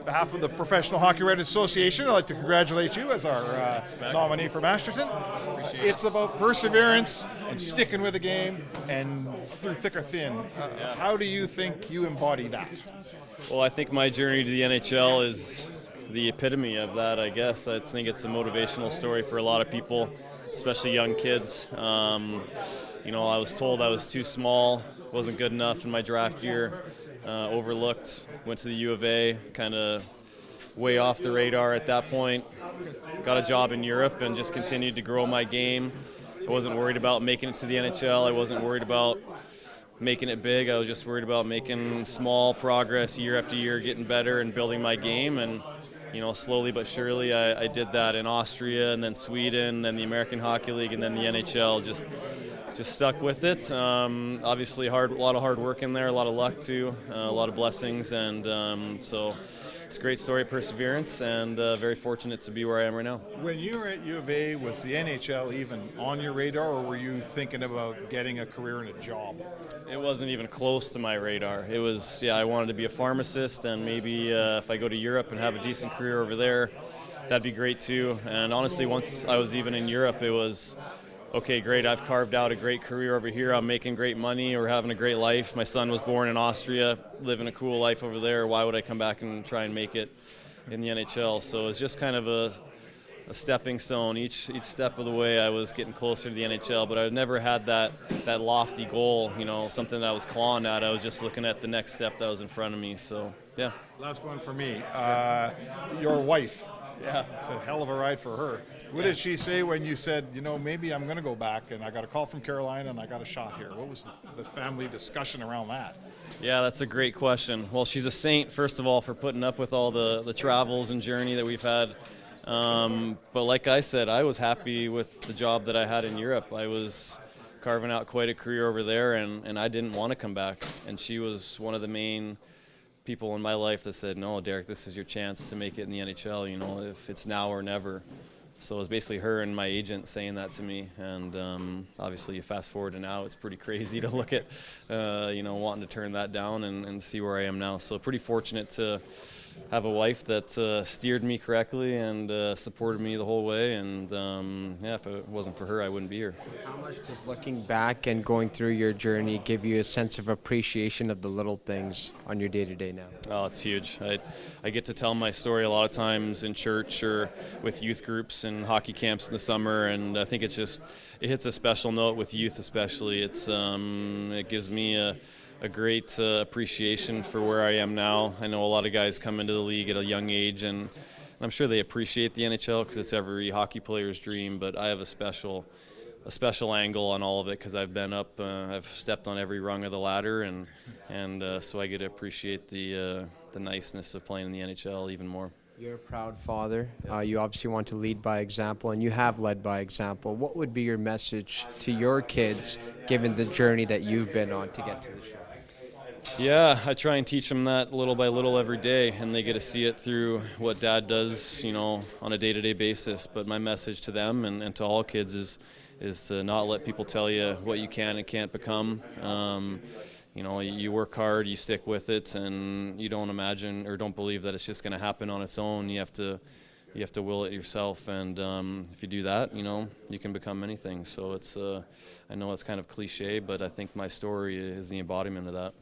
behalf of the Professional Hockey Writers Association, I'd like to congratulate you as our nominee for Masterton. It's about perseverance and sticking with the game and through thick or thin. How do you think you embody that? Well, I think my journey to the NHL is the epitome of that, I guess. I think it's a motivational story for a lot of people, especially young kids. I was told I was too small, wasn't good enough in my draft year, overlooked, went to the U of A, kind of way off the radar at that point. Got a job in Europe and just continued to grow my game. I wasn't worried about making it to the NHL. I wasn't worried about making it big. I was just worried about making small progress year after year, getting better and building my game. And slowly but surely I did that in Austria and then Sweden, then the American Hockey League, and then the NHL. Just stuck with it. Obviously, a lot of hard work in there, a lot of luck too, a lot of blessings, and so it's a great story of perseverance, and very fortunate to be where I am right now. When you were at U of A, was the NHL even on your radar, or were you thinking about getting a career and a job? It wasn't even close to my radar. It was, I wanted to be a pharmacist, and maybe if I go to Europe and have a decent career over there, that'd be great too. And honestly, once I was even in Europe, it was, okay, great, I've carved out a great career over here. I'm making great money. We're having a great life. My son was born in Austria, living a cool life over there. Why would I come back and try and make it in the NHL? So it's just kind of a stepping stone. Each step of the way I was getting closer to the NHL, but I never had that lofty goal, something that I was clawing at. I was just looking at the next step that was in front of me. So, yeah. Last one for me. Your wife. Yeah. It's a hell of a ride for her. What did she say when you said, maybe I'm going to go back, and I got a call from Carolina and I got a shot here? What was the family discussion around that? Yeah, that's a great question. Well, she's a saint, first of all, for putting up with all the travels and journey that we've had. But like I said, I was happy with the job that I had in Europe. I was carving out quite a career over there, and I didn't want to come back. And she was one of the main people in my life that said, no, Derek, this is your chance to make it in the NHL, if it's now or never. So it was basically her and my agent saying that to me, and obviously you fast forward to now, it's pretty crazy to look at, wanting to turn that down and see where I am now. So pretty fortunate to have a wife that steered me correctly and supported me the whole way, and if it wasn't for her, I wouldn't be here. How much does looking back and going through your journey give you a sense of appreciation of the little things on your day-to-day now? Oh, it's huge. I get to tell my story a lot of times in church or with youth groups and hockey camps in the summer, and I think it hits a special note with youth especially. It gives me a great appreciation for where I am now. I know a lot of guys come into the league at a young age, and I'm sure they appreciate the NHL because it's every hockey player's dream, but I have a special angle on all of it because I've been up, I've stepped on every rung of the ladder, and so I get to appreciate the niceness of playing in the NHL even more. You're a proud father. You obviously want to lead by example, and you have led by example. What would be your message to your kids, given the journey that you've been on to get to the show? Yeah, I try and teach them that little by little every day, and they get to see it through what Dad does, on a day-to-day basis. But my message to them and to all kids is to not let people tell you what you can and can't become. You work hard, you stick with it, and you don't imagine or don't believe that it's just going to happen on its own. You have to will it yourself, and if you do that, you can become anything. So I know it's kind of cliche, but I think my story is the embodiment of that.